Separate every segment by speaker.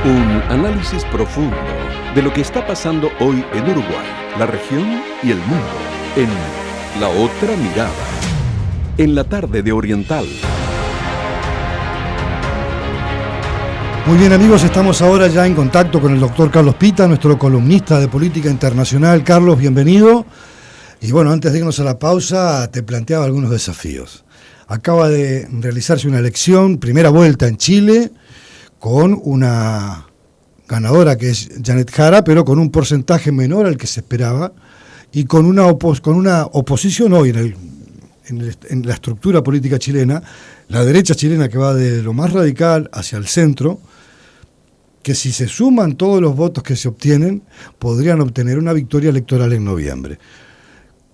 Speaker 1: Un análisis profundo de lo que está pasando hoy en Uruguay, la región y el mundo en La Otra Mirada, en la tarde de Oriental.
Speaker 2: Muy bien, amigos, estamos ahora ya en contacto con el doctor Carlos Pita, nuestro columnista de política internacional. Carlos, bienvenido. Y bueno, antes de irnos a la pausa, te planteaba algunos desafíos. Acaba de realizarse una elección, primera vuelta en Chile, con una ganadora que es Janet Jara, pero con un porcentaje menor al que se esperaba, y con una oposición hoy en la estructura política chilena, la derecha chilena que va de lo más radical hacia el centro, que si se suman todos los votos que se obtienen, podrían obtener una victoria electoral en noviembre.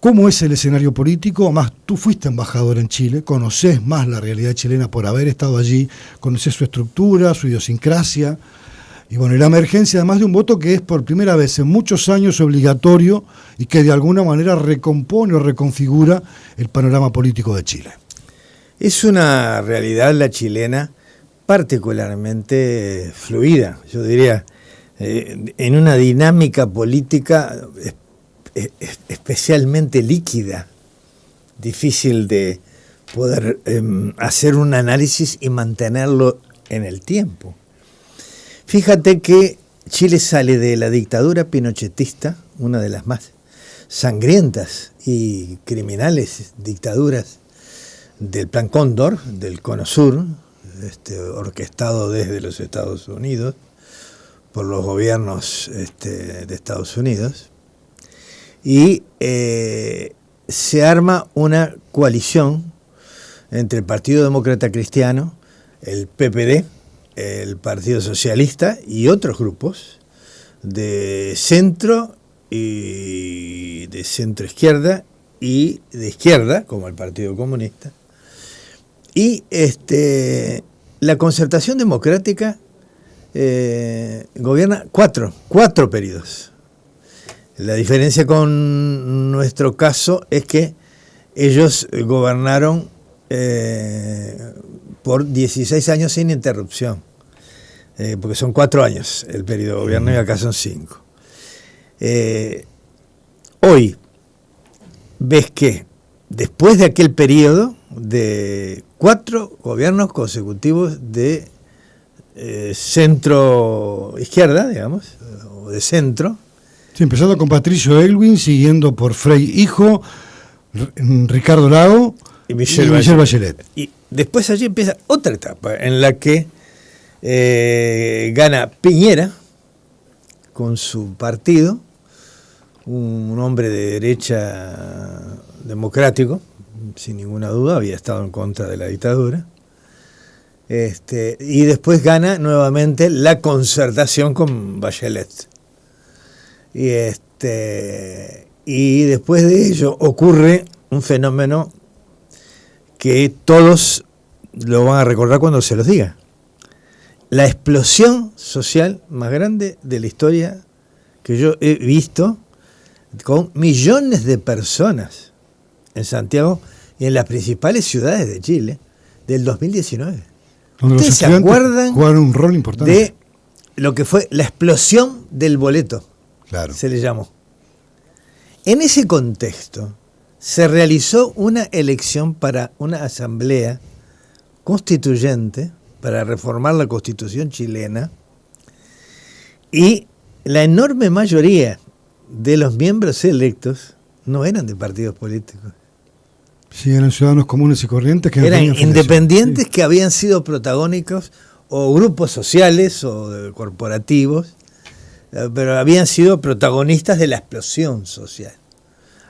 Speaker 2: ¿Cómo es el escenario político? Además, tú fuiste embajador en Chile, conocés más la realidad chilena por haber estado allí, conocés su estructura, su idiosincrasia, y bueno, y la emergencia además de un voto que es por primera vez en muchos años obligatorio y que de alguna manera recompone o reconfigura el panorama político de Chile.
Speaker 3: Es una realidad la chilena particularmente fluida, yo diría, en una dinámica política especialmente líquida, difícil de poder hacer un análisis y mantenerlo en el tiempo. Fíjate que Chile sale de la dictadura pinochetista, una de las más sangrientas y criminales dictaduras del Plan Cóndor, del Cono Sur, orquestado desde los Estados Unidos, por los gobiernos de Estados Unidos, y se arma una coalición entre el Partido Demócrata Cristiano, el PPD, el Partido Socialista y otros grupos de centro y de centro izquierda y de izquierda, como el Partido Comunista. Y la Concertación Democrática gobierna cuatro periodos. La diferencia con nuestro caso es que ellos gobernaron por 16 años sin interrupción, porque son 4 años el periodo de gobierno y acá son 5. Hoy ves que después de aquel periodo de 4 gobiernos consecutivos de centro izquierda, digamos, o de centro.
Speaker 2: Sí, empezando con Patricio Aylwin, siguiendo por Frei Hijo, Ricardo Lago y Michelle Bachelet.
Speaker 3: Y después allí empieza otra etapa en la que gana Piñera con su partido, un hombre de derecha democrático, sin ninguna duda, había estado en contra de la dictadura. Y después gana nuevamente la Concertación con Bachelet. Y después de ello ocurre un fenómeno que todos lo van a recordar cuando se los diga. La explosión social más grande de la historia que yo he visto, con millones de personas en Santiago y en las principales ciudades de Chile, del 2019. ¿Ustedes se acuerdan
Speaker 2: jugaron un rol importante
Speaker 3: de lo que fue la explosión del boleto?
Speaker 2: Claro.
Speaker 3: Se le llamó. En ese contexto se realizó una elección para una asamblea constituyente para reformar la Constitución chilena, y la enorme mayoría de los miembros electos no eran de partidos políticos.
Speaker 2: Sí, eran ciudadanos comunes y corrientes que
Speaker 3: eran independientes, sí, que habían sido protagónicos, o grupos sociales o corporativos, pero habían sido protagonistas de la explosión social,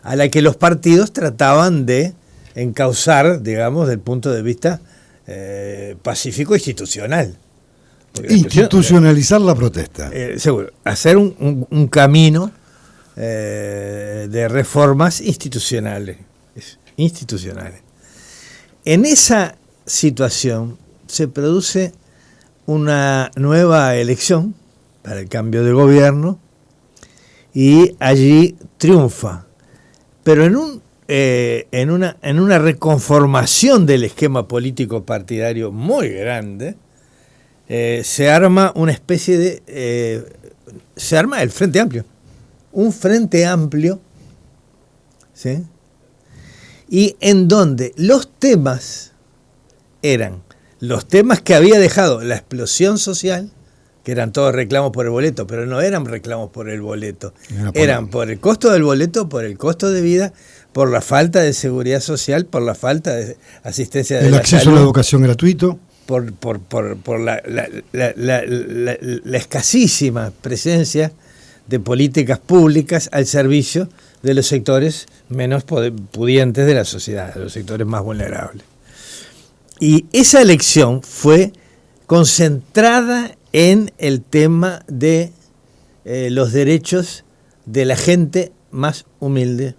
Speaker 3: a la que los partidos trataban de encauzar, digamos, desde el punto de vista pacífico institucional.
Speaker 2: Institucionalizar la protesta.
Speaker 3: Seguro, hacer un camino de reformas institucionales. En esa situación se produce una nueva elección para el cambio de gobierno y allí triunfa, pero en una reconformación del esquema político partidario muy grande, se arma una especie de... se arma el Frente Amplio. Un Frente Amplio, ¿sí? Y en donde los temas eran los temas que había dejado la explosión social, que eran todos reclamos por el boleto, pero no eran reclamos por el boleto, eran por el costo del boleto, por el costo de vida, por la falta de seguridad social, por la falta de asistencia de la salud. El
Speaker 2: acceso a la educación gratuito.
Speaker 3: Por la escasísima presencia de políticas públicas al servicio de los sectores menos pudientes de la sociedad, de los sectores más vulnerables. Y esa elección fue concentrada en el tema de los derechos de la gente más humilde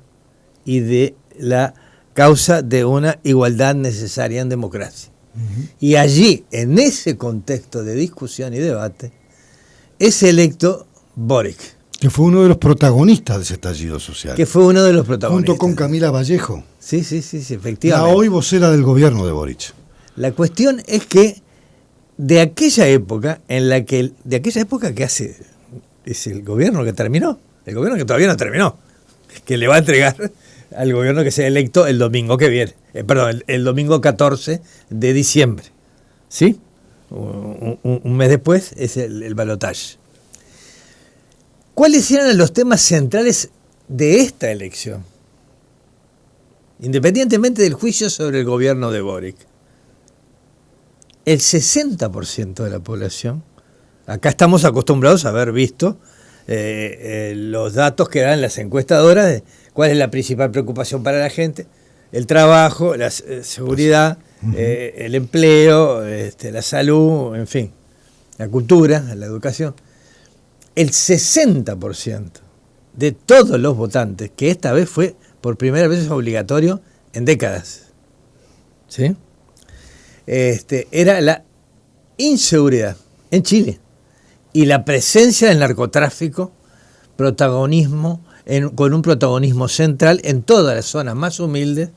Speaker 3: y de la causa de una igualdad necesaria en democracia. Y allí, en ese contexto de discusión y debate, es electo Boric.
Speaker 2: Que fue uno de los protagonistas de ese estallido social.
Speaker 3: Que fue uno de los protagonistas.
Speaker 2: Junto con Camila Vallejo.
Speaker 3: Sí, efectivamente.
Speaker 2: La hoy vocera del gobierno de Boric.
Speaker 3: La cuestión es que de aquella época, que hace, es el gobierno que terminó, el gobierno que todavía no terminó, que le va a entregar al gobierno que sea electo el domingo que viene, el domingo 14 de diciembre, ¿sí? Un mes después es el balotaje. ¿Cuáles eran los temas centrales de esta elección? Independientemente del juicio sobre el gobierno de Boric, el 60% de la población, acá estamos acostumbrados a haber visto los datos que dan las encuestadoras de cuál es la principal preocupación para la gente: el trabajo, la seguridad, el empleo, la salud, en fin, la cultura, la educación. El 60% de todos los votantes, que esta vez fue por primera vez obligatorio en décadas, ¿sí? Era la inseguridad en Chile y la presencia del narcotráfico, con un protagonismo central en todas las zonas más humildes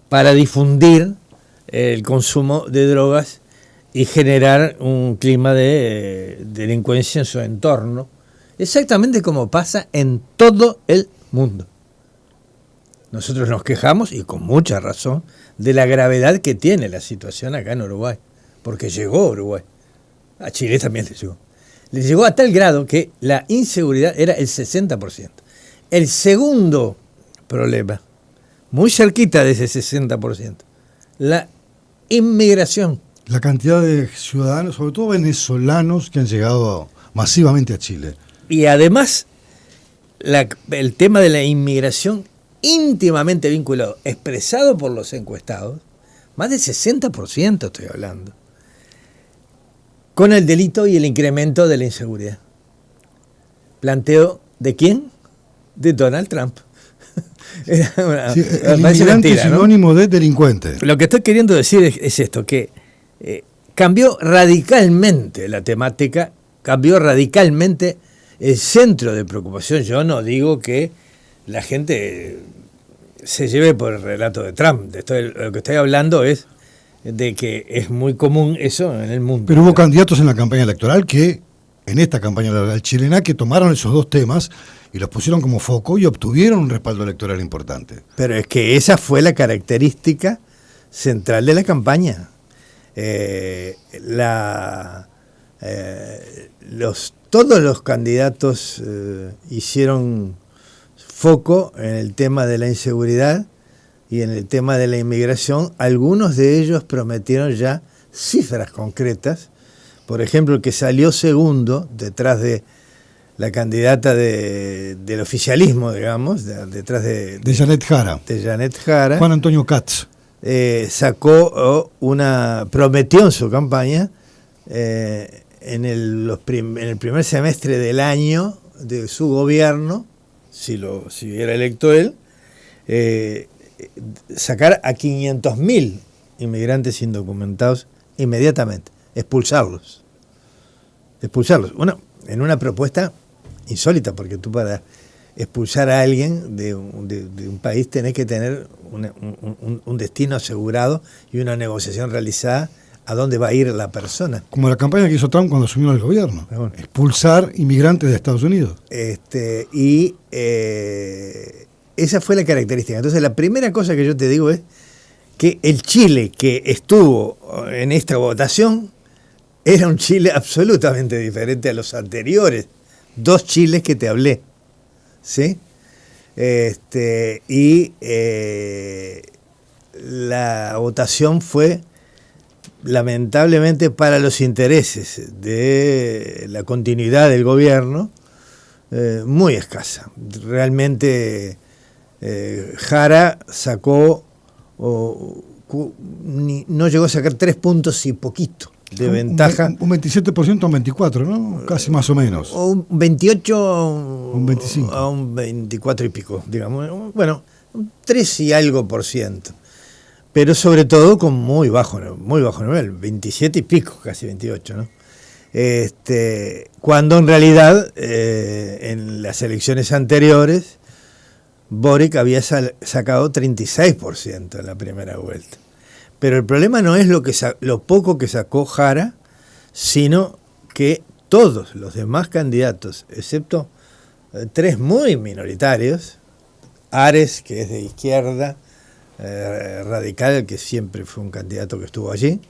Speaker 3: para difundir el consumo de drogas y generar un clima de delincuencia en su entorno, exactamente como pasa en todo el mundo. Nosotros nos quejamos, y con mucha razón, de la gravedad que tiene la situación acá en Uruguay, porque llegó a Uruguay. A Chile también le llegó. Le llegó a tal grado que la inseguridad era el 60%. El segundo problema, muy cerquita de ese 60%, la inmigración.
Speaker 2: La cantidad de ciudadanos, sobre todo venezolanos, que han llegado masivamente a Chile. Y además,
Speaker 3: el tema de la inmigración íntimamente vinculado, expresado por los encuestados, más del 60% estoy hablando, con el delito y el incremento de la inseguridad. ¿Planteo de quién? De Donald Trump.
Speaker 2: El inmigrante es sinónimo, ¿no?, de delincuente.
Speaker 3: Lo que estoy queriendo decir es esto, que cambió radicalmente la temática, cambió radicalmente el centro de preocupación. Yo no digo que la gente se lleve por el relato de Trump. Lo que estoy hablando es de que es muy común eso en el mundo.
Speaker 2: Pero hubo candidatos en la campaña electoral en esta campaña electoral chilena, que tomaron esos dos temas y los pusieron como foco y obtuvieron un respaldo electoral importante.
Speaker 3: Pero es que esa fue la característica central de la campaña. Todos los candidatos hicieron foco en el tema de la inseguridad y en el tema de la inmigración. Algunos de ellos prometieron ya cifras concretas. Por ejemplo, el que salió segundo detrás de la candidata del oficialismo, digamos, detrás de
Speaker 2: Janet Jara.
Speaker 3: De Janet Jara.
Speaker 2: Juan Antonio Katz.
Speaker 3: Prometió en su campaña en el primer semestre del año de su gobierno, si era electo él, sacar a 500.000 inmigrantes indocumentados inmediatamente, expulsarlos. En una propuesta insólita, porque tú, para expulsar a alguien de un país, tenés que tener un destino asegurado y una negociación realizada a dónde va a ir la persona.
Speaker 2: Como la campaña que hizo Trump cuando asumió el gobierno.
Speaker 3: Bueno.
Speaker 2: Expulsar inmigrantes de Estados Unidos.
Speaker 3: Esa fue la característica. Entonces, la primera cosa que yo te digo es que el Chile que estuvo en esta votación era un Chile absolutamente diferente a los anteriores 2 Chiles que te hablé, ¿sí? La votación fue lamentablemente para los intereses de la continuidad del gobierno muy escasa. Realmente Jara sacó, no llegó a sacar 3 puntos y poquito de ventaja.
Speaker 2: Un 27% a un 24%, ¿no? Casi más o menos.
Speaker 3: O un 28
Speaker 2: un 25.
Speaker 3: A un 24 y pico, digamos. Bueno, un 3 y algo por ciento. Pero sobre todo con muy bajo nivel, 27 y pico, casi 28, ¿no? Cuando en realidad en las elecciones anteriores Boric había sacado 36% en la primera vuelta. Pero el problema no es lo poco que sacó Jara, sino que todos los demás candidatos, excepto 3 muy minoritarios, Ares, que es de izquierda, radical, que siempre fue un candidato que estuvo allí,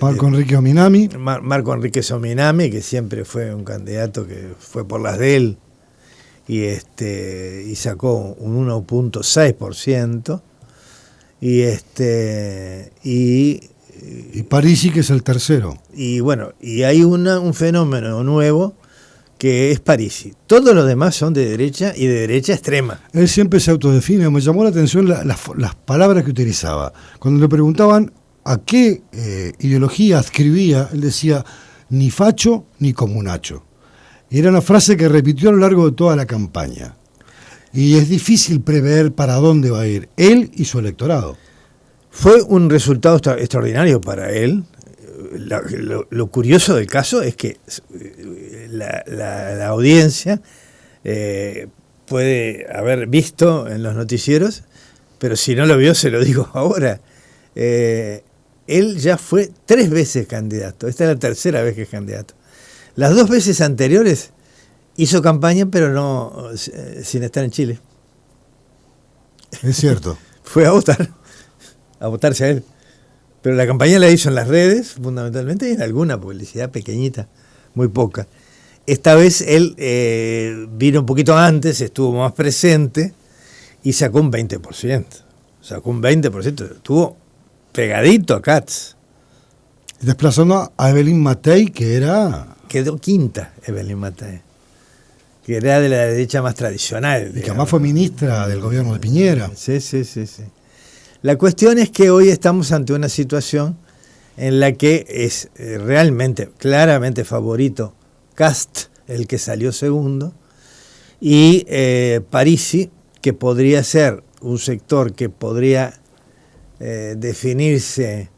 Speaker 2: Marco Enrique Ominami.
Speaker 3: Marco Enrique Ominami, que siempre fue un candidato que fue por las de él y sacó un 1.6%, y
Speaker 2: Parisi, que es el tercero.
Speaker 3: Y bueno, y hay un fenómeno nuevo que es Parisi. Todos los demás son de derecha y de derecha extrema.
Speaker 2: Él siempre se autodefine. Me llamó la atención las palabras que utilizaba. Cuando le preguntaban a qué ideología adscribía, él decía ni facho ni comunacho. Y era una frase que repitió a lo largo de toda la campaña. Y es difícil prever para dónde va a ir él y su electorado.
Speaker 3: Fue un resultado extraordinario para él. Lo curioso del caso es que la audiencia puede haber visto en los noticieros, pero si no lo vio, se lo digo ahora. Él ya fue 3 veces candidato. Esta es la tercera vez que es candidato. Las 2 veces anteriores hizo campaña, pero no sin estar en Chile.
Speaker 2: Es cierto.
Speaker 3: Fue a votarse a él. Pero la campaña la hizo en las redes, fundamentalmente, y en alguna publicidad pequeñita, muy poca. Esta vez él vino un poquito antes, estuvo más presente y sacó un 20%. Sacó un 20%, estuvo pegadito a Katz.
Speaker 2: Desplazando a Evelyn Matei, que era...
Speaker 3: Quedó quinta Evelyn Matei, que era de la derecha más tradicional.
Speaker 2: Y que además fue ministra del gobierno de Piñera.
Speaker 3: Sí. La cuestión es que hoy estamos ante una situación en la que es realmente, claramente favorito Kast, el que salió segundo, y Parisi, que podría ser un sector que podría definirse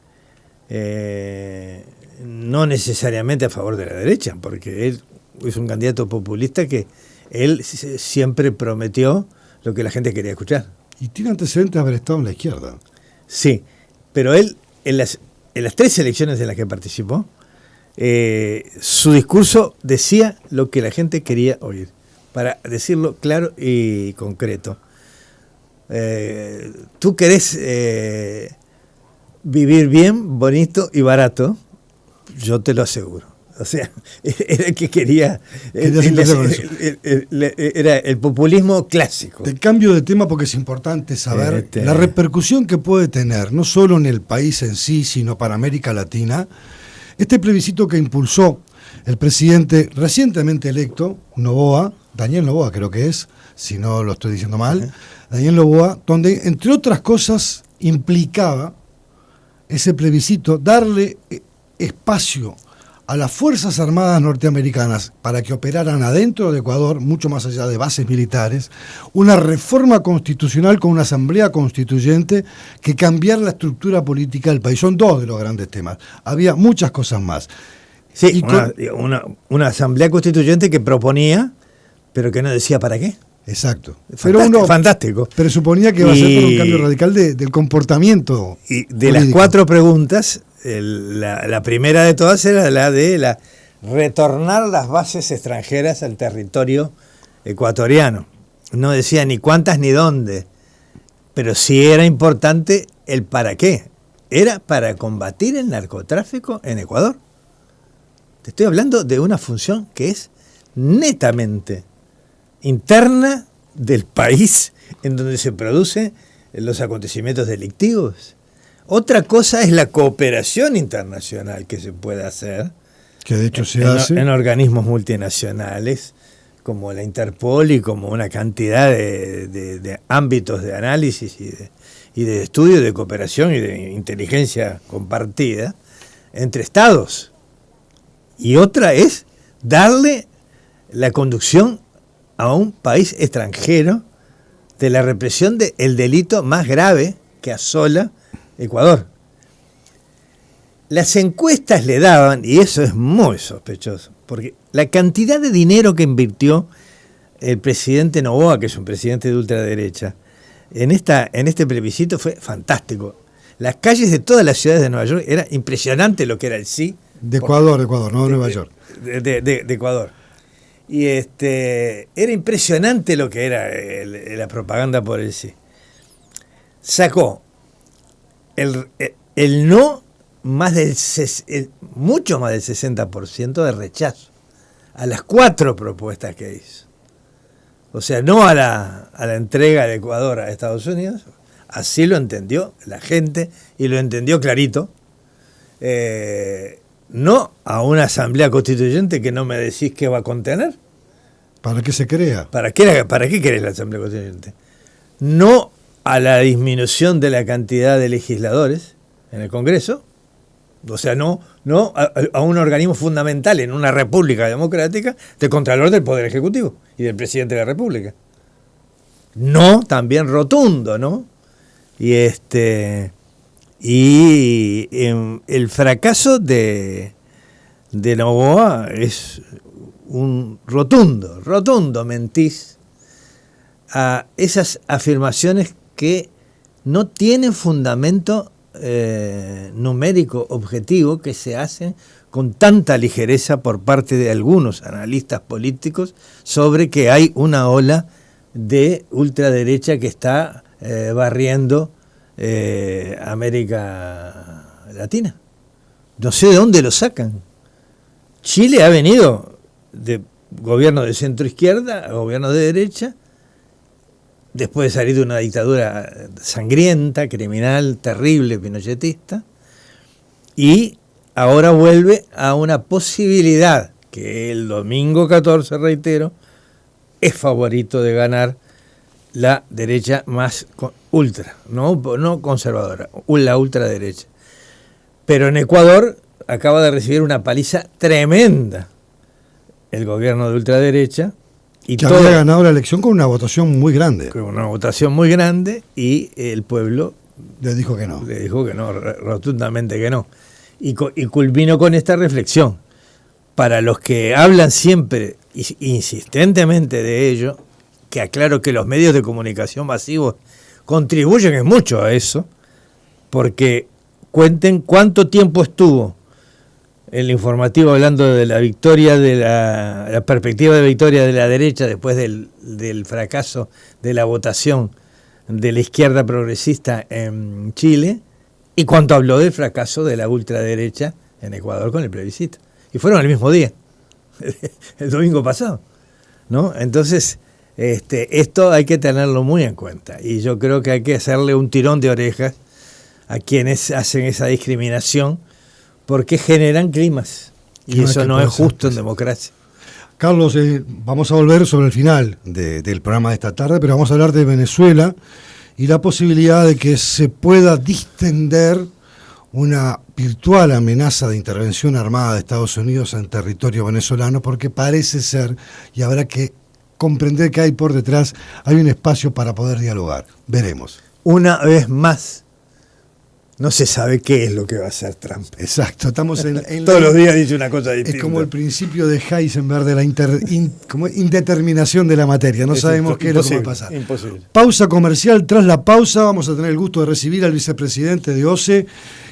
Speaker 3: no necesariamente a favor de la derecha, porque él es un candidato populista que él siempre prometió lo que la gente quería escuchar.
Speaker 2: Y tiene antecedentes de haber estado en la izquierda.
Speaker 3: Sí, pero él, en las 3 elecciones en las que participó, su discurso decía lo que la gente quería oír, para decirlo claro y concreto. Tú querés vivir bien, bonito y barato, yo te lo aseguro. O sea, era el que quería. Era el populismo clásico.
Speaker 2: Te cambio de tema porque es importante saber la repercusión que puede tener, no solo en el país en sí, sino para América Latina, este plebiscito que impulsó el presidente recientemente electo, Daniel Noboa creo que es, si no lo estoy diciendo mal, Daniel Noboa, donde entre otras cosas implicaba ese plebiscito darle espacio a las Fuerzas Armadas norteamericanas para que operaran adentro de Ecuador, mucho más allá de bases militares, una reforma constitucional con una asamblea constituyente que cambiara la estructura política del país. Son 2 de los grandes temas. Había muchas cosas más.
Speaker 3: Sí, una asamblea constituyente que proponía, pero que no decía para qué.
Speaker 2: Exacto.
Speaker 3: Fantástico.
Speaker 2: Presuponía que iba a ser por un cambio radical del comportamiento.
Speaker 3: Y de las 4 preguntas, la primera de todas era la de retornar las bases extranjeras al territorio ecuatoriano. No decía ni cuántas ni dónde, pero sí era importante el para qué. Era para combatir el narcotráfico en Ecuador. Te estoy hablando de una función que es netamente interna del país en donde se producen los acontecimientos delictivos. Otra cosa es la cooperación internacional que se puede hacer,
Speaker 2: que de hecho se hace
Speaker 3: en organismos multinacionales como la Interpol y como una cantidad de ámbitos de análisis y de estudio, de cooperación y de inteligencia compartida entre estados. Y otra es darle la conducción a un país extranjero de la represión del delito más grave que asola Ecuador. Las encuestas le daban, y eso es muy sospechoso, porque la cantidad de dinero que invirtió el presidente Noboa, que es un presidente de ultraderecha, en este plebiscito fue fantástico. Las calles de todas las ciudades de Nueva York, era impresionante lo que era el sí.
Speaker 2: De Ecuador, no de Nueva York.
Speaker 3: De Ecuador. Y era impresionante lo que era la propaganda por el sí. Sacó el no mucho más del 60% de rechazo a las 4 propuestas que hizo. O sea, no a la entrega de Ecuador a Estados Unidos. Así lo entendió la gente y lo entendió clarito. No a una asamblea constituyente que no me decís qué va a contener.
Speaker 2: ¿Para qué se crea?
Speaker 3: ¿Para qué querés la asamblea constituyente? No a la disminución de la cantidad de legisladores en el Congreso. O sea, no a un organismo fundamental en una república democrática de Contralor del Poder Ejecutivo y del Presidente de la República. No, también rotundo, ¿no? Y el fracaso de Noboa es un rotundo mentís a esas afirmaciones que no tienen fundamento numérico objetivo, que se hacen con tanta ligereza por parte de algunos analistas políticos sobre que hay una ola de ultraderecha que está barriendo América Latina. No sé de dónde lo sacan. Chile ha venido de gobierno de centro izquierda a gobierno de derecha, después de salir de una dictadura sangrienta, criminal, terrible, pinochetista, y ahora vuelve a una posibilidad que el domingo 14, reitero, es favorito de ganar la derecha más ultra, no conservadora, la ultraderecha. Pero en Ecuador acaba de recibir una paliza tremenda el gobierno de ultraderecha. Y
Speaker 2: que había ganado la elección con una votación muy grande.
Speaker 3: Con una votación muy grande y el pueblo
Speaker 2: le dijo que no.
Speaker 3: Le dijo que no, rotundamente que no. Y culminó con esta reflexión. Para los que hablan siempre, insistentemente de ello, que aclaro que los medios de comunicación masivos contribuyen en mucho a eso, porque cuenten cuánto tiempo estuvo el informativo hablando de la victoria, de la perspectiva de victoria de la derecha después del fracaso de la votación de la izquierda progresista en Chile, y cuánto habló del fracaso de la ultraderecha en Ecuador con el plebiscito. Y fueron el mismo día, el domingo pasado, ¿no? Entonces, esto hay que tenerlo muy en cuenta, y yo creo que hay que hacerle un tirón de orejas a quienes hacen esa discriminación, porque generan climas, y eso no es justo en democracia.
Speaker 2: Carlos, vamos a volver sobre el final del programa de esta tarde, pero vamos a hablar de Venezuela y la posibilidad de que se pueda distender una virtual amenaza de intervención armada de Estados Unidos en territorio venezolano, porque parece ser, y habrá que comprender que hay por detrás, hay un espacio para poder dialogar. Veremos.
Speaker 3: Una vez más, no se sabe qué es lo que va a hacer Trump.
Speaker 2: Exacto, estamos en
Speaker 3: Todos los días dice una cosa distinta.
Speaker 2: Es como el principio de Heisenberg de la como indeterminación de la materia, no sabemos qué es lo que va a pasar.
Speaker 3: Imposible.
Speaker 2: Pausa comercial, tras la pausa vamos a tener el gusto de recibir al vicepresidente de OCE,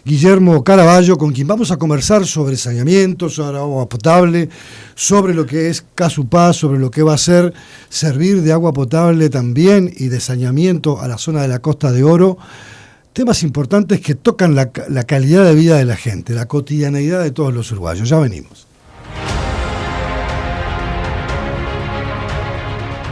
Speaker 2: Guillermo Caraballo, con quien vamos a conversar sobre saneamiento, sobre agua potable, sobre lo que es Casupá, sobre lo que va a ser servir de agua potable también y de saneamiento a la zona de la Costa de Oro. Temas importantes que tocan la calidad de vida de la gente, la cotidianeidad de todos los uruguayos. Ya venimos.